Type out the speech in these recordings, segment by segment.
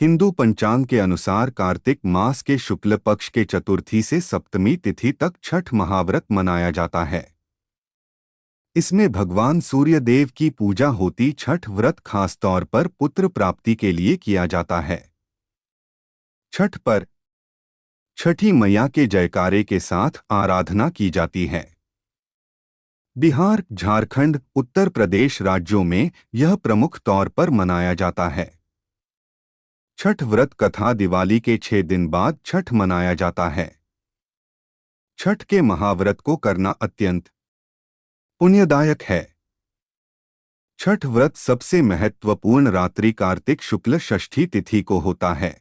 हिंदू पंचांग के अनुसार कार्तिक मास के शुक्ल पक्ष के चतुर्थी से सप्तमी तिथि तक छठ महाव्रत मनाया जाता है। इसमें भगवान सूर्य देव की पूजा होती। छठ व्रत खास तौर पर पुत्र प्राप्ति के लिए किया जाता है। छठ पर छठी मैया के जयकारे के साथ आराधना की जाती है। बिहार, झारखंड, उत्तर प्रदेश राज्यों में यह प्रमुख तौर पर मनाया जाता है। छठ व्रत कथा दिवाली के 6 दिन बाद छठ मनाया जाता है। छठ के महाव्रत को करना अत्यंत पुण्यदायक है। छठ व्रत सबसे महत्वपूर्ण रात्रि कार्तिक शुक्ल षष्ठी तिथि को होता है।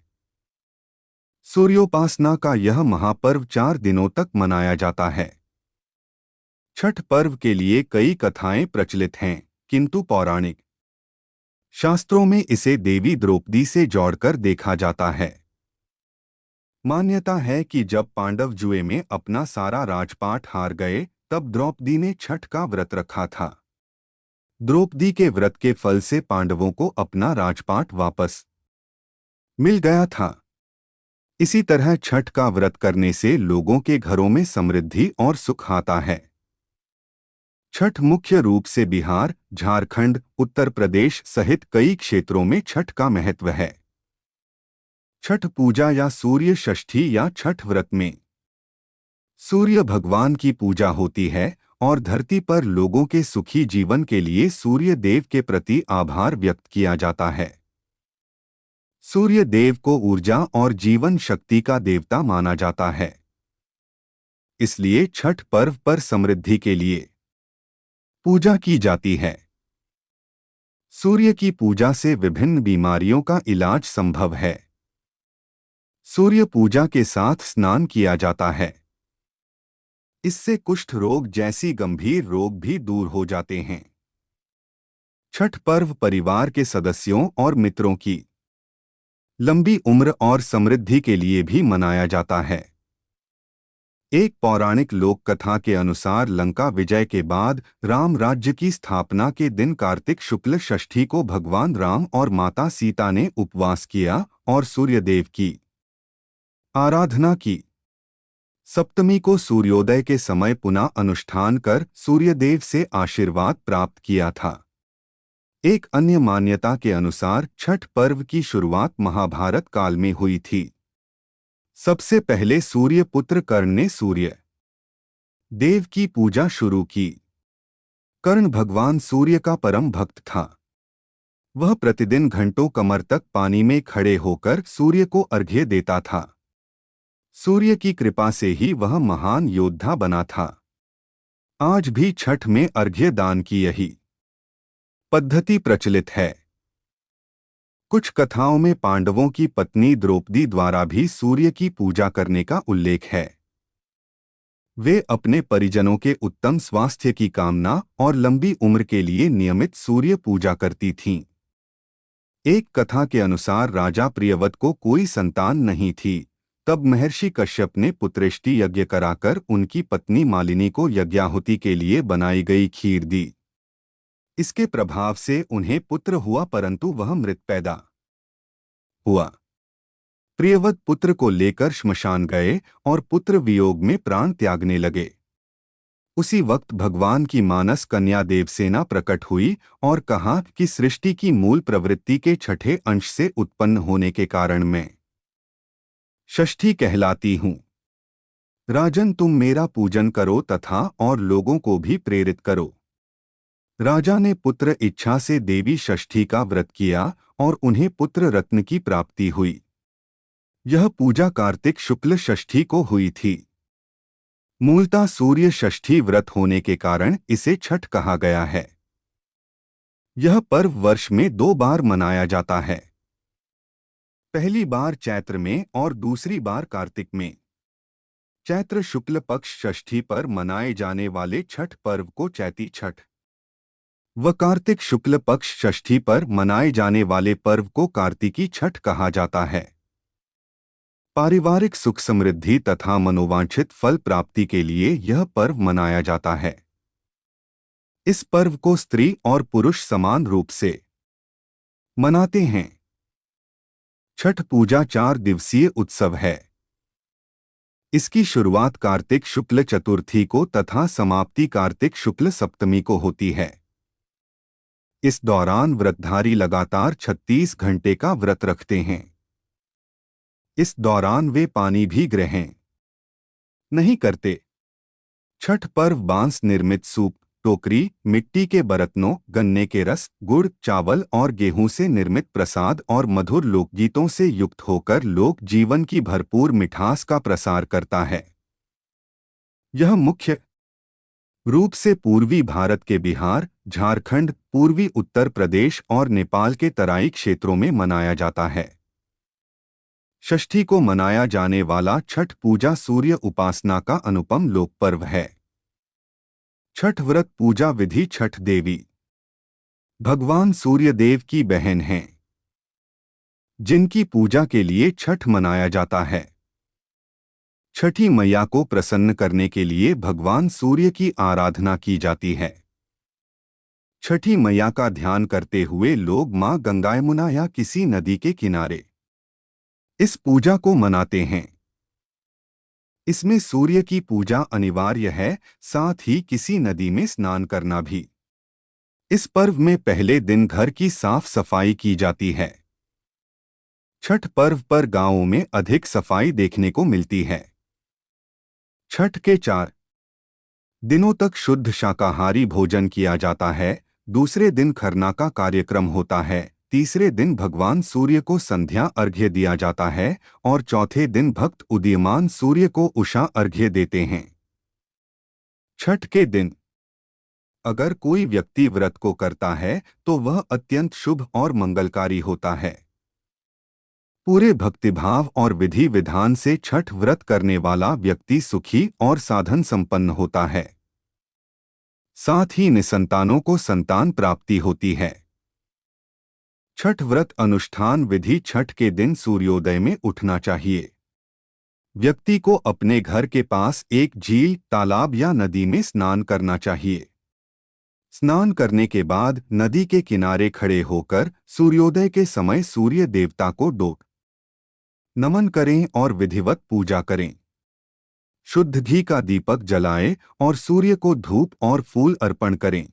सूर्योपासना का यह महापर्व 4 दिनों तक मनाया जाता है। छठ पर्व के लिए कई कथाएं प्रचलित हैं, किंतु पौराणिक शास्त्रों में इसे देवी द्रौपदी से जोड़कर देखा जाता है। मान्यता है कि जब पांडव जुए में अपना सारा राजपाट हार गए, तब द्रौपदी ने छठ का व्रत रखा था। द्रौपदी के व्रत के फल से पांडवों को अपना राजपाट वापस मिल गया था। इसी तरह छठ का व्रत करने से लोगों के घरों में समृद्धि और सुख आता है। छठ मुख्य रूप से बिहार, झारखंड, उत्तर प्रदेश सहित कई क्षेत्रों में छठ का महत्व है। छठ पूजा या सूर्य षष्ठी या छठ व्रत में सूर्य भगवान की पूजा होती है और धरती पर लोगों के सुखी जीवन के लिए सूर्य देव के प्रति आभार व्यक्त किया जाता है। सूर्य देव को ऊर्जा और जीवन शक्ति का देवता माना जाता है। इसलिए छठ पर्व पर समृद्धि के लिए पूजा की जाती है। सूर्य की पूजा से विभिन्न बीमारियों का इलाज संभव है। सूर्य पूजा के साथ स्नान किया जाता है। इससे कुष्ठ रोग जैसी गंभीर रोग भी दूर हो जाते हैं। छठ पर्व परिवार के सदस्यों और मित्रों की लंबी उम्र और समृद्धि के लिए भी मनाया जाता है। एक पौराणिक लोक कथा के अनुसार लंका विजय के बाद राम राज्य की स्थापना के दिन कार्तिक शुक्ल षष्ठी को भगवान राम और माता सीता ने उपवास किया और सूर्यदेव की आराधना की। सप्तमी को सूर्योदय के समय पुनः अनुष्ठान कर सूर्यदेव से आशीर्वाद प्राप्त किया था। एक अन्य मान्यता के अनुसार छठ पर्व की शुरुआत महाभारत काल में हुई थी। सबसे पहले सूर्य पुत्र कर्ण ने सूर्य देव की पूजा शुरू की। कर्ण भगवान सूर्य का परम भक्त था। वह प्रतिदिन घंटों कमर तक पानी में खड़े होकर सूर्य को अर्घ्य देता था। सूर्य की कृपा से ही वह महान योद्धा बना था। आज भी छठ में अर्घ्य दान की यही पद्धति प्रचलित है। कुछ कथाओं में पांडवों की पत्नी द्रौपदी द्वारा भी सूर्य की पूजा करने का उल्लेख है। वे अपने परिजनों के उत्तम स्वास्थ्य की कामना और लंबी उम्र के लिए नियमित सूर्य पूजा करती थीं। एक कथा के अनुसार राजा प्रियव्रत को कोई संतान नहीं थी। तब महर्षि कश्यप ने पुत्रेष्टि यज्ञ कराकर उनकी पत्नी मालिनी को यज्ञाहुति के लिए बनाई गई खीर दी। इसके प्रभाव से उन्हें पुत्र हुआ, परंतु वह मृत पैदा हुआ। प्रियव्रत पुत्र को लेकर श्मशान गए और पुत्र वियोग में प्राण त्यागने लगे। उसी वक्त भगवान की मानस कन्या देवसेना प्रकट हुई और कहा कि सृष्टि की मूल प्रवृत्ति के छठे अंश से उत्पन्न होने के कारण मैं षष्ठी कहलाती हूँ। राजन, तुम मेरा पूजन करो तथा और लोगों को भी प्रेरित करो। राजा ने पुत्र इच्छा से देवी षष्ठी का व्रत किया और उन्हें पुत्र रत्न की प्राप्ति हुई। यह पूजा कार्तिक शुक्ल षष्ठी को हुई थी। मूलतः सूर्य षष्ठी व्रत होने के कारण इसे छठ कहा गया है। यह पर्व वर्ष में 2 बार मनाया जाता है। पहली बार चैत्र में और दूसरी बार कार्तिक में। चैत्र शुक्ल पक्ष षष्ठी पर मनाए जाने वाले छठ पर्व को चैती छठ व कार्तिक शुक्ल पक्ष षष्ठी पर मनाए जाने वाले पर्व को कार्तिकी छठ कहा जाता है। पारिवारिक सुख समृद्धि तथा मनोवांछित फल प्राप्ति के लिए यह पर्व मनाया जाता है। इस पर्व को स्त्री और पुरुष समान रूप से मनाते हैं। छठ पूजा 4 दिवसीय उत्सव है। इसकी शुरुआत कार्तिक शुक्ल चतुर्थी को तथा समाप्ति कार्तिक शुक्ल सप्तमी को होती है। इस दौरान व्रतधारी लगातार 36 घंटे का व्रत रखते हैं। इस दौरान वे पानी भी ग्रहण नहीं करते। छठ पर्व बांस निर्मित सूप, टोकरी, मिट्टी के बर्तनों, गन्ने के रस, गुड़, चावल और गेहूं से निर्मित प्रसाद और मधुर लोकगीतों से युक्त होकर लोक जीवन की भरपूर मिठास का प्रसार करता है। यह मुख्य रूप से पूर्वी भारत के बिहार, झारखंड, पूर्वी उत्तर प्रदेश और नेपाल के तराई क्षेत्रों में मनाया जाता है। षष्ठी को मनाया जाने वाला छठ पूजा सूर्य उपासना का अनुपम लोक पर्व है। छठ व्रत पूजा विधि। छठ देवी भगवान सूर्य देव की बहन हैं, जिनकी पूजा के लिए छठ मनाया जाता है। छठी मैया को प्रसन्न करने के लिए भगवान सूर्य की आराधना की जाती है। छठी मैया का ध्यान करते हुए लोग मां गंगा, यमुना या किसी नदी के किनारे इस पूजा को मनाते हैं। इसमें सूर्य की पूजा अनिवार्य है, साथ ही किसी नदी में स्नान करना भी। इस पर्व में पहले दिन घर की साफ सफाई की जाती है। छठ पर्व पर गांवों में अधिक सफाई देखने को मिलती है। छठ के 4 दिनों तक शुद्ध शाकाहारी भोजन किया जाता है। दूसरे दिन खरना का कार्यक्रम होता है। तीसरे दिन भगवान सूर्य को संध्या अर्घ्य दिया जाता है और चौथे दिन भक्त उदीयमान सूर्य को उषा अर्घ्य देते हैं। छठ के दिन अगर कोई व्यक्ति व्रत को करता है तो वह अत्यंत शुभ और मंगलकारी होता है। पूरे भक्तिभाव और विधि विधान से छठ व्रत करने वाला व्यक्ति सुखी और साधन संपन्न होता है। साथ ही निसंतानों को संतान प्राप्ति होती है। छठ व्रत अनुष्ठान विधि। छठ के दिन सूर्योदय में उठना चाहिए। व्यक्ति को अपने घर के पास एक झील, तालाब या नदी में स्नान करना चाहिए। स्नान करने के बाद नदी के किनारे खड़े होकर सूर्योदय के समय सूर्य देवता को डोक नमन करें और विधिवत पूजा करें। शुद्ध घी का दीपक जलाएं और सूर्य को धूप और फूल अर्पण करें।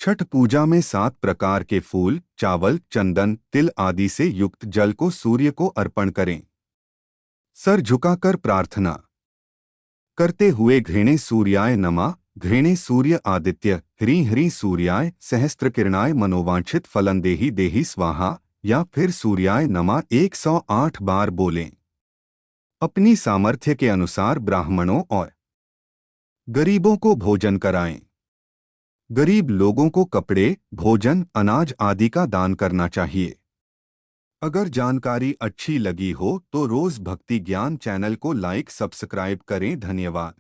छठ पूजा में 7 प्रकार के फूल, चावल, चंदन, तिल आदि से युक्त जल को सूर्य को अर्पण करें। सर झुकाकर प्रार्थना करते हुए घृणे सूर्याय नमः, घृणे सूर्य आदित्य, ह्रीं ह्रीं सूर्याय सहस्त्रकिरणाय मनोवांछित फलं देहि देहि स्वाहा, या फिर सूर्याय नमः 108 बार बोलें। अपनी सामर्थ्य के अनुसार ब्राह्मणों और गरीबों को भोजन कराएं। गरीब लोगों को कपड़े, भोजन, अनाज आदि का दान करना चाहिए। अगर जानकारी अच्छी लगी हो तो रोज भक्ति ज्ञान चैनल को लाइक सब्सक्राइब करें। धन्यवाद।